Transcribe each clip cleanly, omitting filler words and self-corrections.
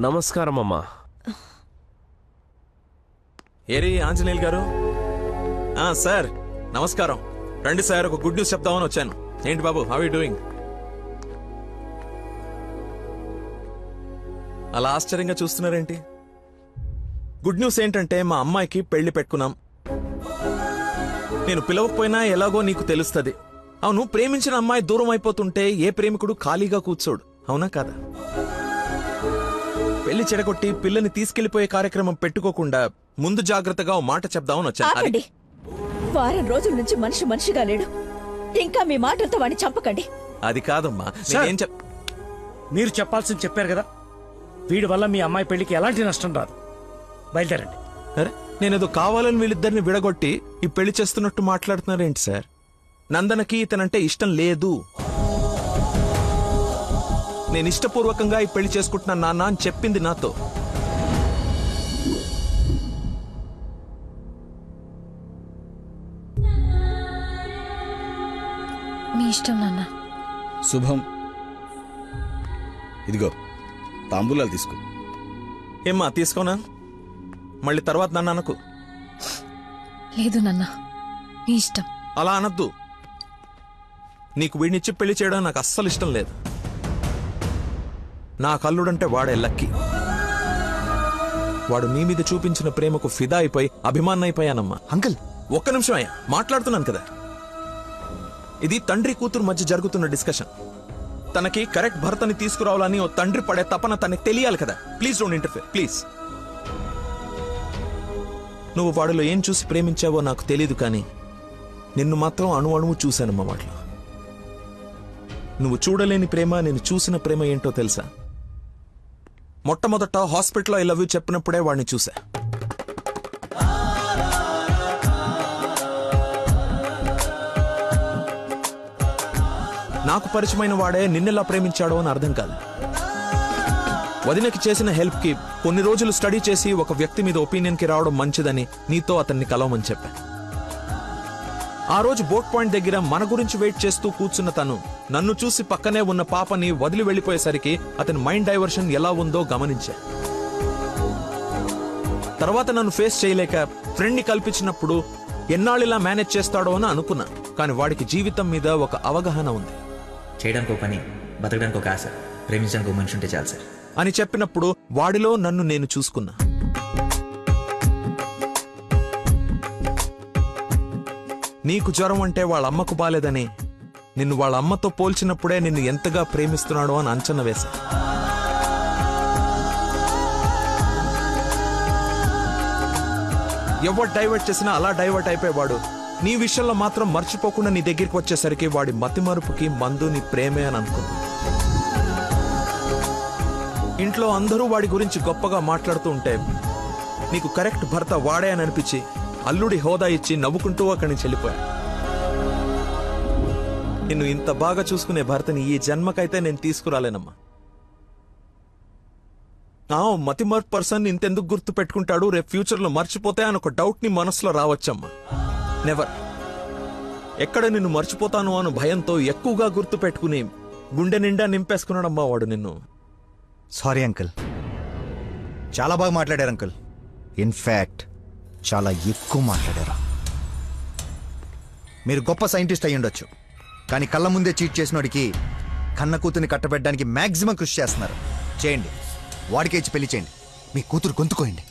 నమస్కారం అమ్మా. ఏరి ఆంజనేయులు గారు. సార్ నమస్కారం. రండి సార్, ఒక గుడ్ న్యూస్ చెప్దామని వచ్చాను. ఏంటి బాబు, హౌ యూ డూయింగ్? అలా ఆశ్చర్యంగా చూస్తున్నారేంటి? గుడ్ న్యూస్ ఏంటంటే మా అమ్మాయికి పెళ్లి పెట్టుకున్నాం. నేను పిలవకపోయినా ఎలాగో నీకు తెలుస్తుంది. అవును, ప్రేమించిన అమ్మాయి దూరం అయిపోతుంటే ఏ ప్రేమికుడు ఖాళీగా కూర్చోడు, అవునా కాదా? పెళ్లి చెడగొట్టి పిల్లని తీసుకెళ్లిపోయే కార్యక్రమం పెట్టుకోకుండా ముందు జాగ్రత్తగా ఓ మాట చెప్దామని వచ్చాను. వారం రోజుల నుంచి మనిషిగా లేడు, ఇంకా మీ మాటలతో వాడిని చంపకండి. అది కాదమ్మా, మీరు చెప్పాల్సింది చెప్పారు కదా. వీడి వల్ల మీ అమ్మాయి పెళ్లికి ఎలాంటి నష్టం రాదు. బయలుదేరండి. అరే, నేనేదో కావాలని వీళ్ళిద్దరిని విడగొట్టి ఈ పెళ్లి చేస్తున్నట్టు మాట్లాడుతున్నారేంటి సార్? నందనకి ఇతనంటే ఇష్టం లేదు. నేను ఇష్టపూర్వకంగా ఈ పెళ్లి చేసుకుంటున్నా నాన్న అని చెప్పింది నాతో. మీ ఇష్టం నాన్న. శుభం. ఇదిగో తాంబూలాలు తీసుకో. ఏమ్మా, తీసుకోనా? మళ్ళీ తర్వాత నన్ను అనకు. లేదు నాన్న, మీ ఇష్టం. అలా అనద్దు. నీకు వీడినిచ్చి పెళ్లి చేయడం నాకు అస్సలు ఇష్టం లేదు. నా కల్లుడంటే వాడే లక్కీ. వాడు నీ మీద చూపించిన ప్రేమకు ఫిదా అయిపోయి అభిమానం అయిపోయానమ్మా. అంకుల్ ఒక్క నిమిషం అయ్యా, మాట్లాడుతున్నాను కదా. ఇది తండ్రి కూతురు మధ్య జరుగుతున్న డిస్కషన్. తనకి కరెక్ట్ భర్తని తీసుకురావాలని ఓ తండ్రి పడే తపన తనకి తెలియాలి కదా. Please don't interfere, please. నువ్వు వాడిలో ఏం చూసి ప్రేమించావో నాకు తెలీదు, కానీ నిన్ను మాత్రం అణువు చూశానమ్మా వాటిలో. నువ్వు చూడలేని ప్రేమ, నేను చూసిన ప్రేమ ఏంటో తెలుసా? మొట్టమొదట హాస్పిటల్లో ఐ లవ్ యూ చెప్పినప్పుడే వాడిని చూసా. నాకు పరిచయమైన వాడే నిన్నెలా ప్రేమించాడో అని అర్థం కాదు. వదినకి చేసిన హెల్ప్ కి కొన్ని రోజులు స్టడీ చేసి ఒక వ్యక్తి మీద ఒపీనియన్ కి రావడం మంచిదని నీతో అతన్ని కలవమని చెప్పా. ఆ రోజు బోట్ పాయింట్ దగ్గర మన గురించి వెయిట్ చేస్తూ కూర్చున్న తను నన్ను చూసి పక్కనే ఉన్న పాపని వదిలి వెళ్లిపోయేసరికి అతని మైండ్ డైవర్షన్ ఎలా ఉందో గమనించా. తర్వాత నన్ను ఫేస్ చేయలేక ఫ్రెండ్ ని కల్పించినప్పుడు ఎన్నాళ్ళిలా మేనేజ్ చేస్తాడో అని అనుకున్నా. కానీ వాడికి జీవితం మీద ఒక అవగాహన ఉంది. చేయడానికి ఒక పని, బతకడానికి ఒక ఆశ, ప్రేమించడానికి ఒక మనిషి ఉంటే చాలు సార్ అని చెప్పినప్పుడు వాడిలో నన్ను నేను చూసుకున్నా. నీకు జ్వరం అంటే వాళ్ళ అమ్మకు బాలేదని నిన్ను వాళ్ళ అమ్మతో పోల్చినప్పుడే నిన్ను ఎంతగా ప్రేమిస్తున్నాడో అని అంచనా వేశా. ఎవరు డైవర్ట్ చేసినా అలా డైవర్ట్ అయిపోయేవాడు నీ విషయంలో మాత్రం మర్చిపోకుండా నీ దగ్గరికి వచ్చేసరికి వాడి మతిమరుపుకి మందు నీ ప్రేమే అని అనుకున్నా. ఇంట్లో అందరూ వాడి గురించి గొప్పగా మాట్లాడుతూ ఉంటే నీకు కరెక్ట్ భర్త వాడే అని అనిపించి అల్లుడి హోదా ఇచ్చి నవ్వుకుంటూ అక్కడి నుంచి వెళ్ళిపోయా. నిన్ను ఇంత బాగా చూసుకునే భర్తని ఈ జన్మకైతే నేను తీసుకురాలేనమ్మా. మతిమర్పు పర్సన్ ఇంతెందుకు గుర్తు పెట్టుకుంటాడు, రేపు ఫ్యూచర్ లో మర్చిపోతే అని ఒక డౌట్ ని మనసులో రావచ్చమ్మా. నెవర్. ఎక్కడ నిన్ను మర్చిపోతాను అను భయంతో ఎక్కువగా గుర్తు పెట్టుకుని గుండె నిండా నింపేసుకున్నాడమ్మా వాడు నిన్ను. సారీ అంకుల్, చాలా బాగా మాట్లాడారు అంకుల్. ఇన్ఫాక్ట్ చాలా ఎక్కువ మాట్లాడారు. మీరు గొప్ప సైంటిస్ట్ అయి ఉండొచ్చు, కానీ కళ్ళ ముందే చీట్ చేసినోడికి కన్న కూతుర్ని కట్టబెట్టడానికి మాక్సిమం కృషి చేస్తున్నారు. చేయండి, వాడికే ఇచ్చి పెళ్లి చేయండి. మీ కూతురు గొంతుకోయండి.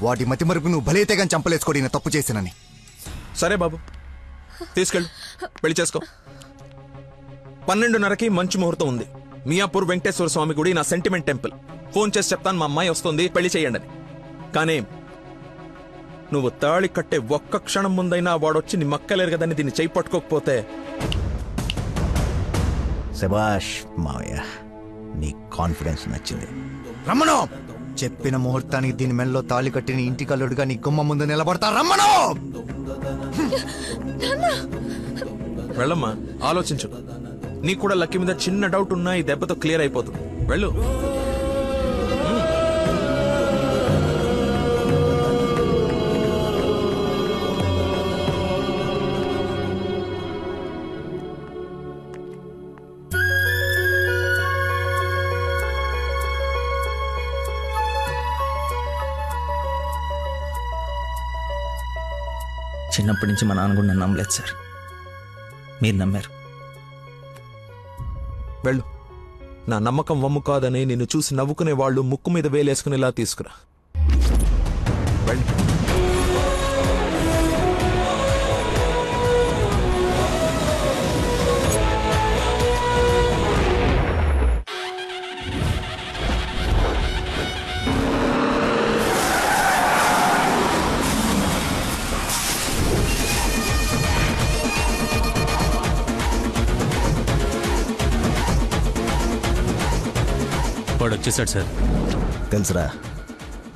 వాటి మతి మరుపు నువ్వు భలేతే కానీ చంపలేసుకోడి తప్పు చేసినని. సరే బాబు, తీసుకెళ్ళు, పెళ్లి చేసుకో. 12:30కి మంచి ముహూర్తం ఉంది. మియాపూర్ వెంకటేశ్వర స్వామి గుడి, నా సెంటిమెంట్ టెంపుల్. ఫోన్ చేసి చెప్తాను మా అమ్మాయి వస్తుంది, పెళ్లి చేయండి అని. కానీ నువ్వు తాళి కట్టే ఒక్క క్షణం ముందైనా వాడొచ్చి నీ మక్కలేరు కదని దీన్ని చేయి పట్టుకోకపోతే. శభాష్ మావయ్య, నీ కాన్ఫిడెన్స్ నచ్చింది. రమ్మను. చెప్పిన ముహూర్తానికి దీని మెల్లో తాళి కట్టిన ఇంటి కల్లుడుగా నీ గుమ్మ ముందు నిలబడతా. రమ్మను. వెళ్ళమ్మా, ఆలోచించు. నీకు కూడా లక్కీ మీద చిన్న డౌట్ ఉన్నా ఈ దెబ్బతో క్లియర్ అయిపోతుంది. వెళ్ళు. చిన్నప్పటి నుంచి మా నాన్న కూడా నన్ను నమ్మలేదు సార్. మీరు నమ్మారు. వెళ్ళు. నా నమ్మకం వమ్ము కాదని నిన్ను చూసి నవ్వుకునే వాళ్ళు ముక్కు మీద వేలేసుకునేలా తీసుకురా. వెళ్ళు. వాడు వచ్చేసాడు సార్. తెలుసురా,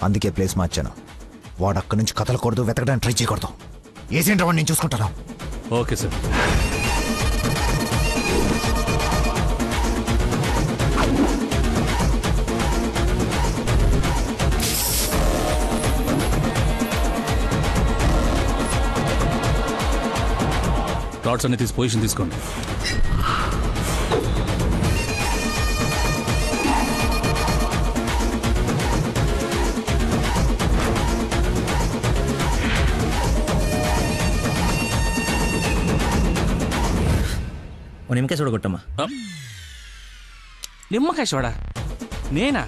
అందుకే ప్లేస్ మార్చాను. వాడు అక్కడి నుంచి కదలకూడదు, వెతకడానికి ట్రై చేయకూడదు. ఏజెంట్ వాడిని నేను చూసుకుంటాను. Okay sir. రాడ్స్ అన్ని తీసి పొజిషన్ తీసుకోండి. నిమ్మకాయ చూడగొట్టమ్మా. నిమ్మకాయ చూడా? నేనా?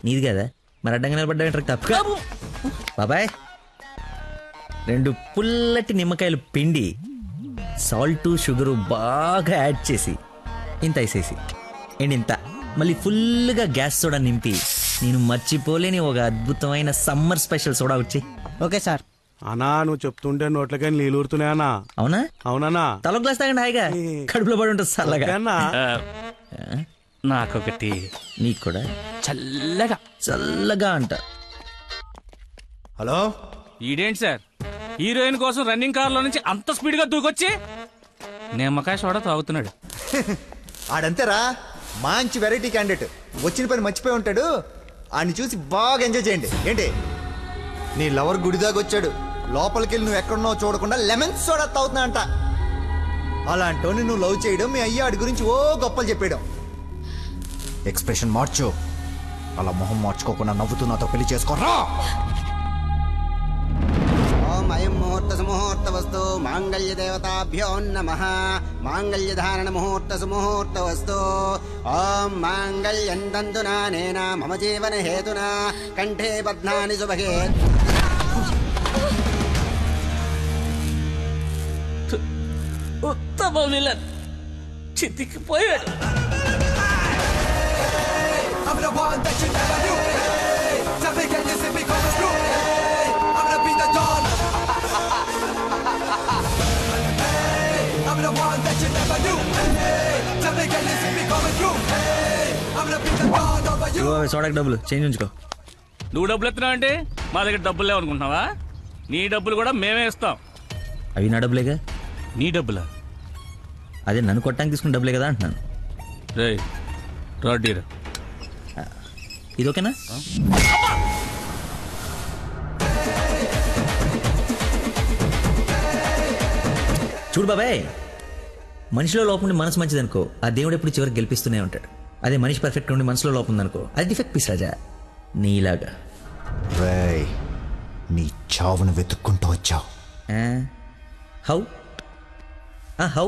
నీది కదా, మరి అడ్డంగా నిలబడ్డా తప్ప. బాబాయ్, 2 పుల్లటి నిమ్మకాయలు పిండి సాల్ట్ షుగరు బాగా యాడ్ చేసి ఇంత వేసేసి ఇంత మళ్ళీ ఫుల్గా గ్యాస్ సోడా నింపి నేను మర్చిపోలేని ఒక అద్భుతమైన సమ్మర్ స్పెషల్ సోడా వచ్చి. Okay sir. అన్నా నువ్వు చెప్తుంటే నోట్లకని నీళ్ళు ఊరుతున్నాయి అన్నా. అవునా? అవునన్నా. తల గ్లాస్ తాగండి హాయిగా, కడుపులో పడి ఉంటుంది చల్లగా. నాకొకటి. నీకు కూడా చల్లగా చల్లగా అంట. హలో, ఈడేంటి సార్ హీరోయిన్ కోసం రన్నింగ్ కార్ లో నుంచి అంత స్పీడ్ గా దూకొచ్చి నిమ్మకాయ సోడా తాగుతున్నాడు. ఆడంతేరా, మంచి వెరైటీ క్యాండిడేట్. వచ్చిన పని మర్చిపోయి ఉంటాడు. ఆడిని చూసి బాగా ఎంజాయ్ చేయండి. ఏంటి, నీ లవర్ గుడిదాకా వచ్చాడు, లోపలికి వెళ్ళి నువ్వు ఎక్కడున్నావు చూడకుండా లెమన్ సోడా తాగుతున్నా అంట. అలాంటోని నువ్వు లవ్ చేయడం, మీ అయ్య ఆడి గురించి ఓ గొప్పలు చెప్పేయడం. ఎక్స్ప్రెషన్ మార్చు. అలా మొహం మార్చుకోకుండా నవ్వుతూ నాతో పెళ్లి చేసుకోరా. ఓం అయం ముహూర్త సుముహూర్త వస్తు మాంగళ్య దేవతాభ్యో నమః. మాంగళ్య ధారణ ముహూర్త సుముహూర్త వస్తు. ఓం మాంగళ్యం తంతునా నేన మమ జీవన హేతునా కంఠే బధ్నాని సుభగే. ఉత్తమ విలన్ చితికిపోయాడు. సోడాకి డబ్బులు చేంజ్ ఉంచుకో. నువ్వు డబ్బులు ఎత్తున్నావు అంటే మా దగ్గర డబ్బులు లేవనుకుంటున్నావా? నీ డబ్బులు కూడా మేమే ఇస్తాం. అవి నా డబ్బులేగా. నీ డబ్బులా? అదే నన్ను కొట్టడానికి తీసుకున్న డబ్బులే కదా అంటున్నాను. రే రాడ్డీరా, ఇది ఓకేనా? చూడు బాబాయ్, మనిషిలో లోపం ఉండి మనసు మంచిదనుకో, ఆ దేవుడు ఎప్పుడు చివరికి గెలిపిస్తూనే ఉంటాడు. అదే మనిషి పర్ఫెక్ట్ ఉండి మనసులో లోపం ఉందనుకో, అది డిఫెక్ట్ పీస్ రాజా, నీలాగా. రేయ్, నీ చావును వెతుక్కుంటూ వచ్చావు. How how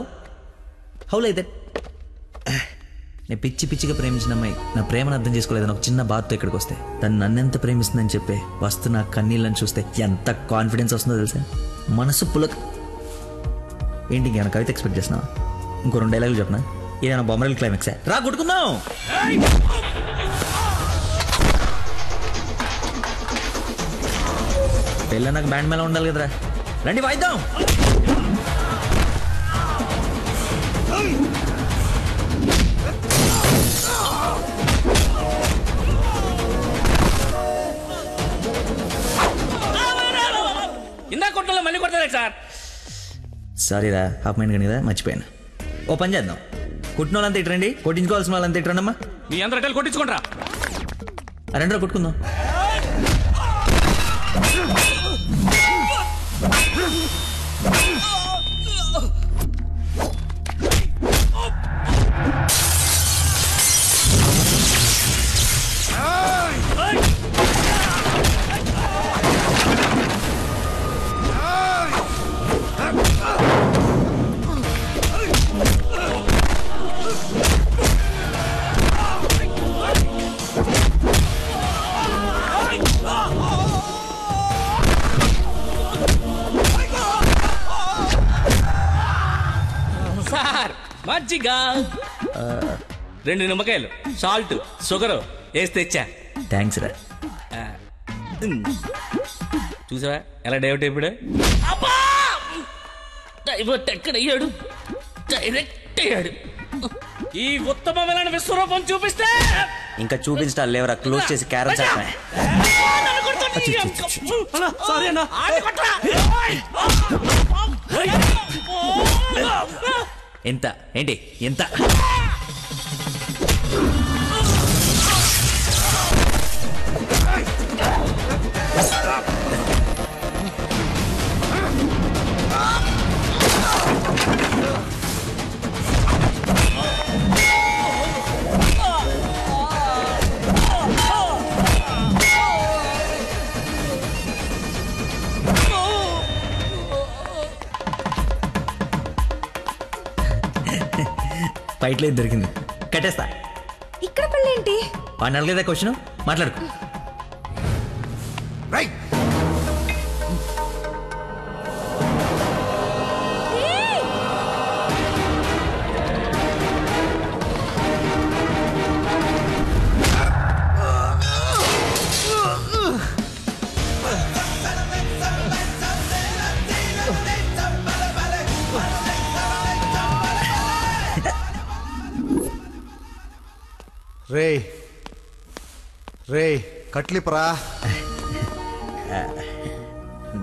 how like that? నేను పిచ్చి పిచ్చిగా ప్రేమించిన అమ్మాయి నా ప్రేమను అర్థం చేసుకోలేదని ఒక చిన్న బాధతో ఇక్కడికి వస్తే, తను నన్నెంత ప్రేమిస్తుందని చెప్పే వస్తు నా కన్నీళ్ళని చూస్తే ఎంత కాన్ఫిడెన్స్ వస్తుందో తెలుసా? మనసు పులక. ఏంటి ఇంకేమైనా కవిత ఎక్స్పెక్ట్ చేస్తున్నావా? ఇంకో 2 డైలాగులు చెప్పనా? ఏదైనా బొమ్మరల్ క్లైమాక్సా? రా కొట్టుకుందాం. పెళ్ళ నాకు బ్యాండ్ మేళ ఉండాలి కదరా, రండి వాయిద్దాం. ఇందా కొట్టలో మళ్ళీ కొడతారా సార్? సారీరా, హాఫ్ మైండ్ కానీ కదా, మర్చిపోయాను. ఓ పని చేద్దాం, కుట్టిన వాళ్ళంతా ఇట్రండి, కొట్టించుకోవాల్సిన వాళ్ళంతా ఇట్రండమ్మా. మీ అందరూ హోటల్ కొట్టించుకుంటారా? 2 రోజులు కొట్టుకుందాం. మజ్జిగ 2 నిమ్మకాయలు సాల్ట్ షుగర్ వేసి తెచ్చా. థ్యాంక్స్ రా. చూసావా ఎలా డైవర్ట్ అయిపోయాడు? డైవర్ట్ ఎక్కడయ్యాడు? డైరెక్ట్ అయ్యాడు. ఈ ఉత్తమమైన విశ్వరూపం చూపిస్తే ఇంకా చూపించడాలు లేవరా, క్లోజ్ చేసి క్యారం చెప్పా. సారీ అన్న. ఎంత ఏంటి ఎంత? ఫైట్లో దొరికింది, కట్టేస్తా. ఇక్కడ పెళ్ళేంటి? వాడిని అడగలేదా క్వశ్చన్? మాట్లాడుకో. రే రే కట్లిపరా.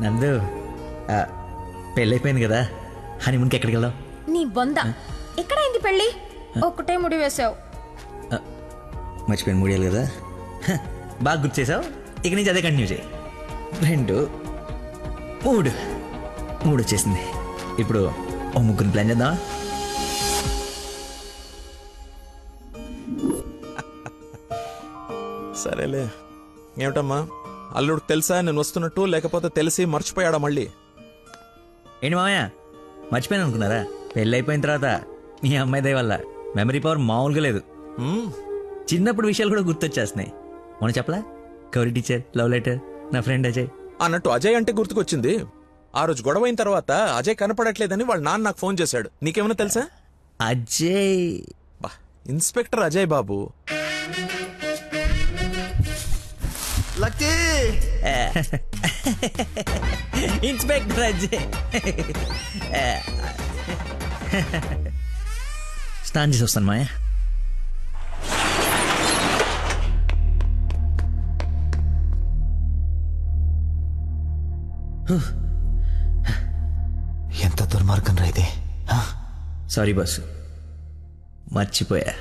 నందు, పెళ్ళైపోయింది కదా, హనీమూన్కి ఎక్కడికి వెళ్దాం? నీ బొంద. ఎక్కడైంది పెళ్ళి? ఒక్కటే ముడి వేసావు. మర్చిపోయిన మూడేళ్ళు కదా, బాగా గుర్తు చేసావు. ఇక నుంచి అదే కంటిన్యూ చేయి. 2 3 వచ్చేసింది. ఇప్పుడు ఓ ముగ్గురిని ప్లాన్ చేద్దామా? సరేలే. ఏమిటమ్మా, అల్లుడు తెలుసా నేను వస్తున్నట్టు, లేకపోతే తెలిసి మర్చిపోయాడా మళ్ళీ? ఏంటి మామయ్య, మర్చిపోయాను అనుకున్నారా? పెళ్ళి అయిపోయిన తర్వాత మీ అమ్మాయి దయ వల్ల మెమరీ పవర్ మామూలుగా లేదు. చిన్నప్పుడు విషయాలు కూడా గుర్తొచ్చేస్తున్నాయి. మనం చెప్పలా, గౌరీ టీచర్, లవ్ లెటర్, నా ఫ్రెండ్ అజయ్ అన్నట్టు అజయ్ అంటే గుర్తుకొచ్చింది. ఆ రోజు గొడవ అయిన తర్వాత అజయ్ కనపడట్లేదని వాళ్ళ నాన్న నాకు ఫోన్ చేశాడు. నీకేమైనా తెలుసా? Ajay inspector Ajay Babu. Lucky inspector Ajay. స్నానం చేసి వస్తాను మాయా. ఎంత దుర్మార్గం రా ఇది. సారీ బాసు, మర్చిపోయా.